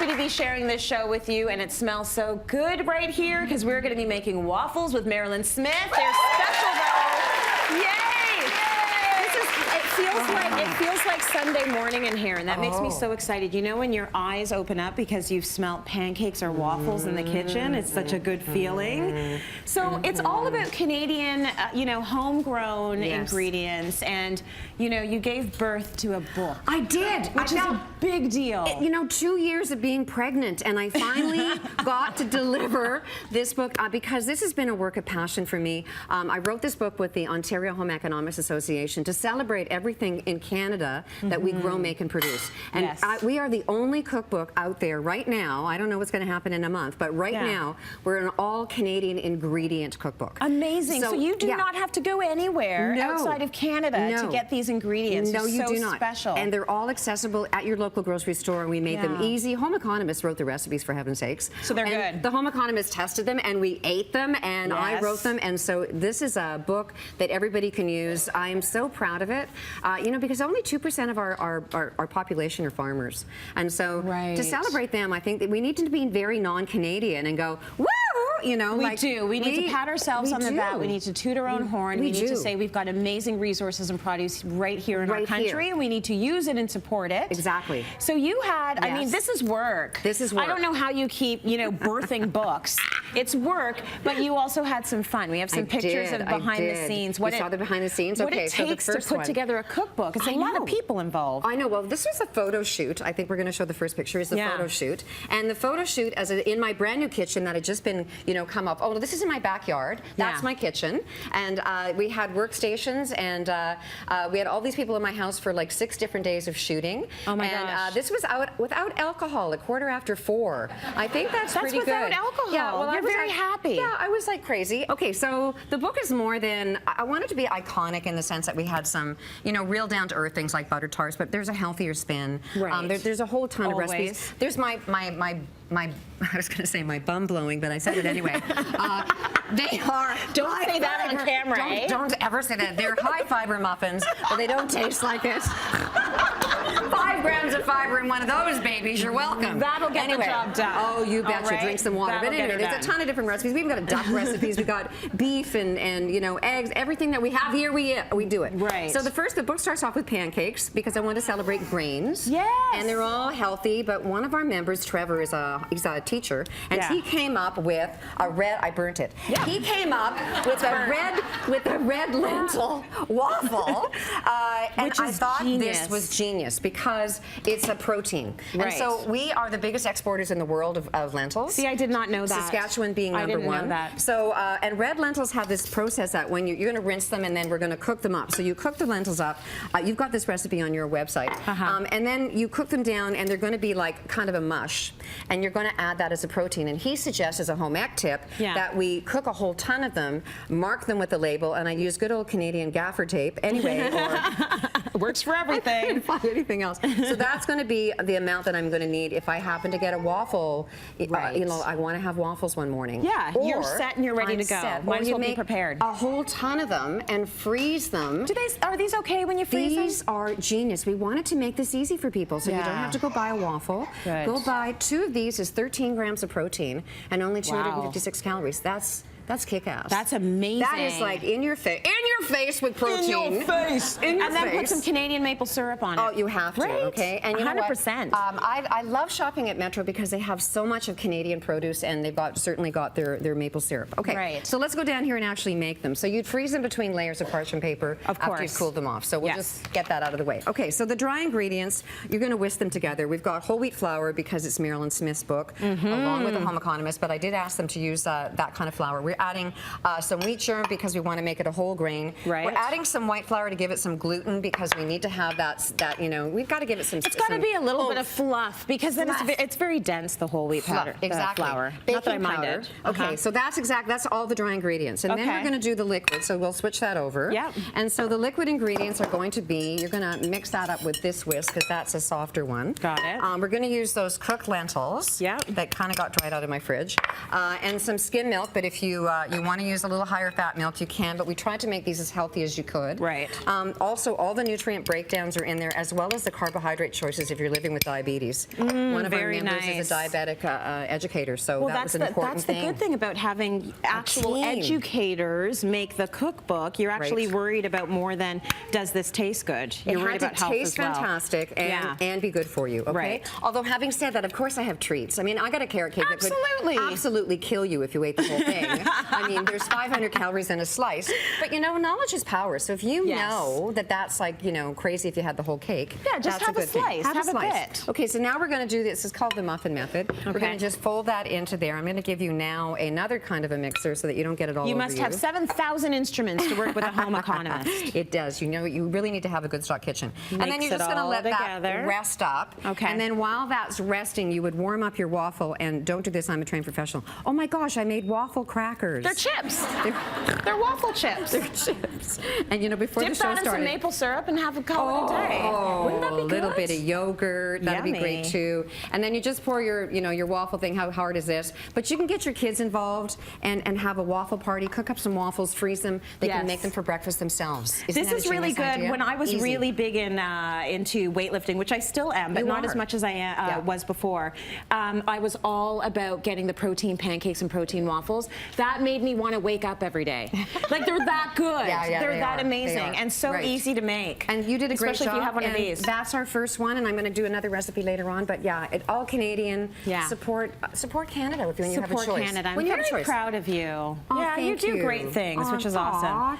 happy to be sharing this show with you, and it smells so good right here because we're going to be making waffles with Marilyn Smith. They're special though. Yay! It feels like Sunday morning in here, and that makes me so excited. You know when your eyes open up because you've smelled pancakes or waffles in the kitchen? It's such a good feeling. So it's all about Canadian, you know, homegrown ingredients, and you know, you gave birth to a book. I did, which is a big deal. You know, 2 years of being pregnant, and I finally got to deliver this book because this has been a work of passion for me. I wrote this book with the Ontario Home Economist Association to celebrate everything in Canada that we grow, make, and produce. And we are the only cookbook out there right now. I don't know what's going to happen in a month, but right now we're an all-Canadian ingredient cookbook. Amazing. So you do not have to go anywhere outside of Canada to get these ingredients. No, you do not. Special. And they're all accessible at your local grocery store. We made them easy. Home Economist wrote the recipes, for heaven's sakes. So they're good. The Home Economist tested them, and we ate them, and I wrote them. And so this is a book that everybody can use. I am so proud of it. You know, because only 2% of our population are farmers. And so to celebrate them, I think that we need to be very non-Canadian and go, woo! You know, we do. We need to pat ourselves on the back. We need to toot our own horn. We need to say we've got amazing resources and produce right here in our country, and we need to use it and support it. Exactly. So you had, I mean, this is work. This is work. I don't know how you keep, you know, birthing books. It's work, but you also had some fun. We have some pictures of behind the scenes. We saw the behind the scenes. What it takes to put together a cookbook. It's a lot of people involved. I know. Well, this was a photo shoot. I think we're going to show the first picture is the photo shoot. And the photo shoot in my brand new kitchen that had just been, you know, come up. Oh, this is in my backyard. That's my kitchen. And we had workstations, and we had all these people in my house for like 6 different days of shooting. Oh my gosh. This was out without alcohol at 4:15. I think that's pretty good. That's without alcohol. Yeah, well, you're very happy. Yeah, I was like crazy. Okay, so the book is more than, I want it to be iconic in the sense that we had some, you know, real down to earth things like butter tarts, but there's a healthier spin. Right. There's a whole ton of recipes. There's my I was going to say my bum blowing, but I said it anyway. They are. Don't say that on camera. Don't ever say that. They're high fiber muffins, but they don't taste like it. 5 grams of fiber in one of those babies. You're welcome. That'll get the job done. Oh, you betcha. Drink some water. But anyway, there's a ton of different recipes. We've got duck recipes. We've got beef and you know, eggs. Everything that we have here, we do it. Right. So the book starts off with pancakes because I want to celebrate grains. Yes. And they're all healthy. But one of our members, Trevor, he's a teacher, and he came up with a red. I burnt it. Yeah. He came up with a red lentil waffle, and I thought this was genius because it's a protein. Right. And so we are the biggest exporters in the world of lentils. See, I did not know that. Saskatchewan being number one. I didn't know that. So, and red lentils have this process that when you're going to rinse them and then we're going to cook them up. So you cook the lentils up. You've got this recipe on your website. And then you cook them down and they're going to be like kind of a mush. And you're going to add that as a protein. And he suggests as a home ec tip that we cook a whole ton of them, mark them with a label, and I use good old Canadian gaffer tape anyway. Works for everything. I couldn't find anything else. So that's going to be the amount that I'm going to need if I happen to get a waffle. You know, I want to have waffles one morning. Yeah, you're set and you're ready to go. Might as well be prepared. A whole ton of them and freeze them. Are these okay when you freeze them? These are genius. We wanted to make this easy for people, so you don't have to go buy a waffle. Good. Go buy 2 of these is 13 grams of protein and only 256 calories. That's kick-ass. That's amazing. That is like in your face with protein. In your face. And then put some Canadian maple syrup on it. Oh, you have to, okay? And you 100%. know what? I love shopping at Metro because they have so much of Canadian produce and they've certainly got their maple syrup. Okay, so let's go down here and actually make them. So you'd freeze them between layers of parchment paper after you've cooled them off. So we'll just get that out of the way. Okay, so the dry ingredients, you're going to whisk them together. We've got whole wheat flour because it's Marilyn Smith's book, along with the Home Economist, but I did ask them to use that kind of flour. We're adding some wheat germ because we want to make it a whole grain. Right. We're adding some white flour to give it some gluten because we need to have that you know, we've got to give it some. It's got to be a little bit of fluff because then it's very dense, the whole wheat powder. Exactly. Flour. Baking Not that I powder. minded. Okay, so that's all the dry ingredients. And then we're going to do the liquid, so we'll switch that over. Yeah. And so the liquid ingredients are going to be, you're going to mix that up with this whisk because that's a softer one. Got it. We're going to use those cooked lentils that kind of got dried out of my fridge. And some skim milk, but if you you want to use a little higher fat milk, you can, but we tried to make these as healthy as you could. Right. Also, all the nutrient breakdowns are in there, as well as the carbohydrate choices if you're living with diabetes. One of our members is a diabetic educator, so that was an important thing. That's the good thing about having actual educators make the cookbook. You're actually worried about more than, does this taste good? You're worried about health as well. It had to taste fantastic and be good for you, okay? Right. Although, having said that, of course I have treats. I mean, I got a carrot cake that would absolutely kill you if you ate the whole thing. I mean, there's 500 calories in a slice. But, you know, knowledge is power. So if you know that that's like, you know, crazy if you had the whole cake, just have a slice. Have a bit. Okay, so now we're going to do this. It's called the muffin method. We're going to just fold that into there. I'm going to give you now another kind of a mixer so that you don't get it all over you. You must have 7,000 instruments to work with a home economist. It does. You know, you really need to have a good stock kitchen. And then you're just going to let that rest up. Okay. And then while that's resting, you would warm up your waffle. And don't do this, I'm a trained professional. Oh my gosh, I made waffle crackers. They're chips. They're waffle chips. They're chips. And you know, before the show started, dip that in some maple syrup and have a call it a day. Wouldn't that be good? A little bit of yogurt. That'd be great too. And then you just pour your, you know, your waffle thing. How hard is this? But you can get your kids involved and have a waffle party. Cook up some waffles, freeze them. They can make them for breakfast themselves. This is really good. When I was really big into weightlifting, which I still am, but not as much as I was before, I was all about getting the protein pancakes and protein waffles. That made me want to wake up every day. Like, they're that good. They're that amazing and so easy to make. And you did a great job. Especially if you have one of these. That's our first one, and I'm going to do another recipe later on. But yeah, all Canadian. Support Canada when you have a choice. Support Canada. I'm very proud of you. Yeah, you do great things, which is awesome.